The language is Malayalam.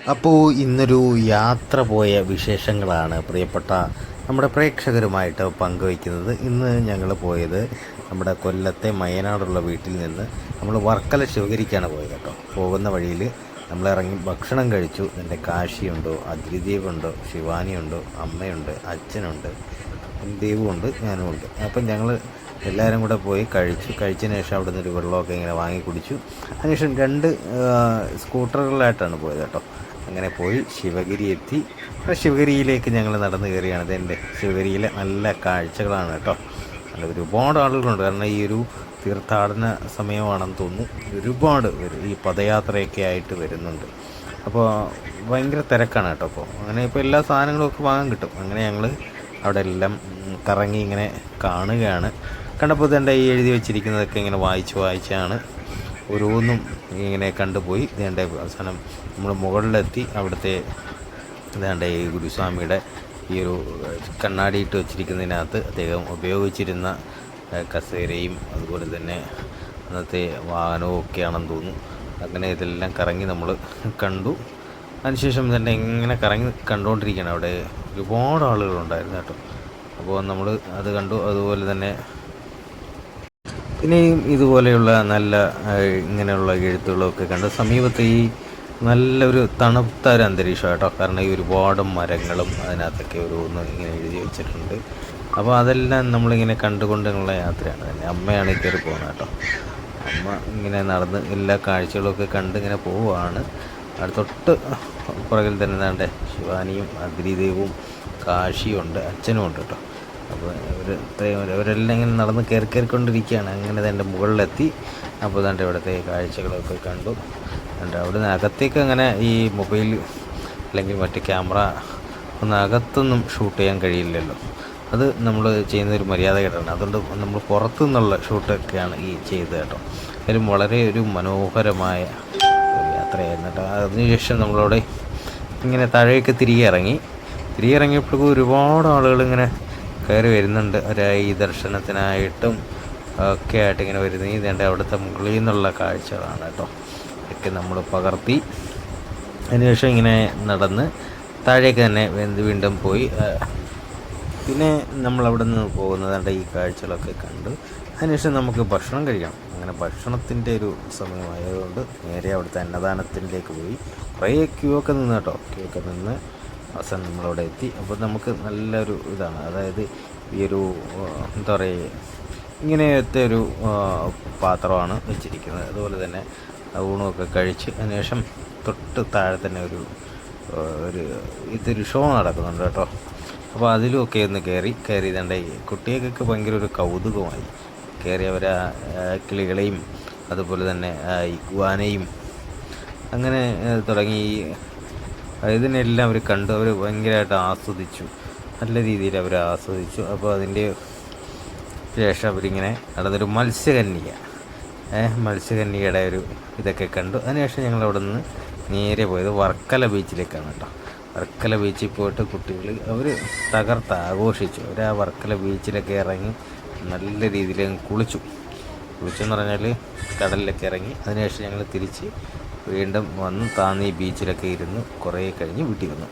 അപ്പോൾ ഇന്നൊരു യാത്ര പോയ വിശേഷങ്ങളാണ് പ്രിയപ്പെട്ട നമ്മുടെ പ്രേക്ഷകരുമായിട്ട് പങ്കുവയ്ക്കുന്നത്. ഇന്ന് ഞങ്ങൾ പോയത് നമ്മുടെ കൊല്ലത്തെ മയനാടുള്ള വീട്ടിൽ നിന്ന് നമ്മൾ വർക്കല ശിവഗിരിക്കാണ് പോയത് കേട്ടോ. പോകുന്ന വഴിയിൽ നമ്മളിറങ്ങി ഭക്ഷണം കഴിച്ചു. എൻ്റെ കാശിയുണ്ട്, അദ്രിദേവുണ്ട്, ശിവാനിയുണ്ട്, അമ്മയുണ്ട്, അച്ഛനുണ്ട്, ദേവുണ്ട്, ഞാനുമുണ്ട്. അപ്പം ഞങ്ങൾ എല്ലാവരും കൂടെ പോയി കഴിച്ചതിന് ശേഷം അവിടെ നിന്നൊരു വെള്ളമൊക്കെ ഇങ്ങനെ വാങ്ങി കുടിച്ചു. അതിനുശേഷം രണ്ട് സ്കൂട്ടറുകളിലായിട്ടാണ് പോയത് കേട്ടോ. അങ്ങനെ പോയി ശിവഗിരി എത്തി. ശിവഗിരിയിലേക്ക് ഞങ്ങൾ നടന്നു കയറിയാണ്. ഇതെൻ്റെ ശിവഗിരിയിലെ നല്ല കാഴ്ചകളാണ് കേട്ടോ. നല്ല ഒരുപാട് ആളുകളുണ്ട്. കാരണം ഈ ഒരു തീർത്ഥാടന സമയമാണെന്ന് തോന്നുന്നു. ഒരുപാട് പേര് ഈ പദയാത്രയൊക്കെ ആയിട്ട് വരുന്നുണ്ട്. അപ്പോൾ ഭയങ്കര തിരക്കാണ് കേട്ടോ. അപ്പോൾ അങ്ങനെ ഇപ്പോൾ എല്ലാ സാധനങ്ങളും ഒക്കെ വാങ്ങാൻ കിട്ടും. അങ്ങനെ ഞങ്ങൾ അവിടെ എല്ലാം കറങ്ങി ഇങ്ങനെ കാണുകയാണ്. കണ്ടപ്പോൾ ഇതെൻ്റെ ഈ എഴുതി വെച്ചിരിക്കുന്നതൊക്കെ ഇങ്ങനെ വായിച്ചാണ് ഓരോന്നും ഇങ്ങനെ കണ്ടുപോയി. ഇതേണ്ട അവസാനം നമ്മൾ മുകളിലെത്തി. അവിടുത്തെ ഇതേണ്ട ഈ ഗുരുസ്വാമിയുടെ ഈ ഒരു കണ്ണാടി ഇട്ട് വെച്ചിരിക്കുന്നതിനകത്ത് അദ്ദേഹം ഉപയോഗിച്ചിരുന്ന കസേരയും അതുപോലെ തന്നെ അന്നത്തെ വാഹനവും ഒക്കെയാണെന്ന് തോന്നുന്നു. അങ്ങനെ ഇതെല്ലാം കറങ്ങി നമ്മൾ കണ്ടു. അതിനുശേഷം തന്നെ ഇങ്ങനെ കറങ്ങി കണ്ടുകൊണ്ടിരിക്കുകയാണ്. അവിടെ ഒരുപാട് ആളുകളുണ്ടായിരുന്നു കേട്ടോ. അപ്പോൾ നമ്മൾ അത് കണ്ടു. അതുപോലെ തന്നെ ഇനിയും ഇതുപോലെയുള്ള നല്ല ഇങ്ങനെയുള്ള എഴുത്തുകളൊക്കെ കണ്ട് സമീപത്ത് ഈ നല്ലൊരു തണുത്ത ഒരു അന്തരീക്ഷം കേട്ടോ. കാരണം ഈ ഒരുപാട് മരങ്ങളും അതിനകത്തൊക്കെ ഓരോന്നും ഇങ്ങനെ എഴുതി വെച്ചിട്ടുണ്ട്. അപ്പോൾ അതെല്ലാം നമ്മളിങ്ങനെ കണ്ടുകൊണ്ടുള്ള യാത്രയാണ്. തന്നെ അമ്മയാണ് കയറി പോകുന്നത് കേട്ടോ. അമ്മ ഇങ്ങനെ നടന്ന് എല്ലാ കാഴ്ചകളൊക്കെ കണ്ട് ഇങ്ങനെ പോവുകയാണ്. അത് തൊട്ട് പുറകിൽ തന്നെ വേണ്ട ശിവാനിയും അഗ്രിദേവും കാശിയുണ്ട്, അച്ഛനും ഉണ്ട് കേട്ടോ. അപ്പോൾ അവരെല്ലാം ഇങ്ങനെ നടന്ന് കയറിക്കൊണ്ടിരിക്കുകയാണ്. അങ്ങനെ തന്നെ മുകളിലെത്തി. അപ്പോൾ തന്നെ ഇവിടുത്തെ കാഴ്ചകളൊക്കെ കണ്ടു. അവിടെ നിന്ന് അകത്തേക്ക് അങ്ങനെ ഈ മൊബൈൽ അല്ലെങ്കിൽ മറ്റ് ക്യാമറ ഒന്നും അകത്തൊന്നും ഷൂട്ട് ചെയ്യാൻ കഴിയില്ലല്ലോ. അത് നമ്മൾ ചെയ്യുന്നൊരു മര്യാദകേടാണ്. അതുകൊണ്ട് നമ്മൾ പുറത്തു നിന്നുള്ള ഷൂട്ടൊക്കെയാണ് ഈ ചെയ്തത് കേട്ടോ. അതിലും വളരെ ഒരു മനോഹരമായ ഒരു യാത്രയായിരുന്നു കേട്ടോ. അതിനുശേഷം നമ്മളവിടെ ഇങ്ങനെ താഴേക്ക് തിരികെ ഇറങ്ങിയപ്പോഴേക്കും ഒരുപാട് ആളുകളിങ്ങനെ കയറി വരുന്നുണ്ട്. ഈ ദർശനത്തിനായിട്ടും ഒക്കെ ആയിട്ട് ഇങ്ങനെ വരുന്നത്. ഇതേണ്ട അവിടുത്തെ മുകളിൽ നിന്നുള്ള കാഴ്ചകളാണ് കേട്ടോ. ഒക്കെ നമ്മൾ പകർത്തി. അതിനുശേഷം ഇങ്ങനെ നടന്ന് താഴേക്ക് തന്നെ വീണ്ടും പോയി. പിന്നെ നമ്മളവിടെ നിന്ന് പോകുന്നതാണ്ട് ഈ കാഴ്ചകളൊക്കെ കണ്ട് അതിനുശേഷം നമുക്ക് ഭക്ഷണം കഴിക്കണം. അങ്ങനെ ഭക്ഷണത്തിൻ്റെ ഒരു സമയമായതുകൊണ്ട് നേരെ അവിടുത്തെ അന്നദാനത്തിലേക്ക് പോയി. കുറേ ക്യൂ ഒക്കെ നിന്ന് കേട്ടോ. ക്യൂ ഒക്കെ നിന്ന് അവസാനം നമ്മളവിടെ എത്തി. അപ്പോൾ നമുക്ക് നല്ലൊരു ഇതാണ്. അതായത് ഈ ഒരു എന്താ പറയുക, ഇങ്ങനത്തെ ഒരു പാത്രമാണ് വെച്ചിരിക്കുന്നത്. അതുപോലെ തന്നെ ഊണുമൊക്കെ കഴിച്ച് അതിനുശേഷം തൊട്ട് താഴെ തന്നെ ഒരു ഇതൊരു ഷോ നടക്കുന്നുണ്ട് കേട്ടോ. അപ്പോൾ അതിലുമൊക്കെ ഒന്ന് കയറി ഇതേണ്ട കുട്ടികൾക്കൊക്കെ ഭയങ്കര ഒരു കൗതുകമായി. കയറി അവർ കിളികളെയും അതുപോലെ തന്നെ ഇഗ്വാനയും അങ്ങനെ തുടങ്ങി ഇതിനെല്ലാം അവർ കണ്ടു. അവർ ഭയങ്കരമായിട്ട് ആസ്വദിച്ചു. നല്ല രീതിയിൽ അവർ ആസ്വദിച്ചു. അപ്പോൾ അതിൻ്റെ ശേഷം അവരിങ്ങനെ നടന്നൊരു മത്സ്യകന്യകയുടെ ഒരു ഇതൊക്കെ കണ്ടു. അതിനുശേഷം ഞങ്ങൾ അവിടെ നിന്ന് നേരെ പോയത് വർക്കല ബീച്ചിലേക്കാണ് കേട്ടോ. വർക്കല ബീച്ചിൽ പോയിട്ട് കുട്ടികൾ അവർ ആഘോഷിച്ചു. അവർ ആ വർക്കല ബീച്ചിലൊക്കെ ഇറങ്ങി നല്ല രീതിയിൽ കുളിച്ചെന്ന് പറഞ്ഞാൽ കടലിലൊക്കെ ഇറങ്ങി. അതിനുശേഷം ഞങ്ങൾ തിരിച്ച് വീണ്ടും വന്ന് താന്ന് ഈ ബീച്ചിലൊക്കെ ഇരുന്ന് കുറേ കഴിഞ്ഞ് വീട്ടിൽ വന്നു.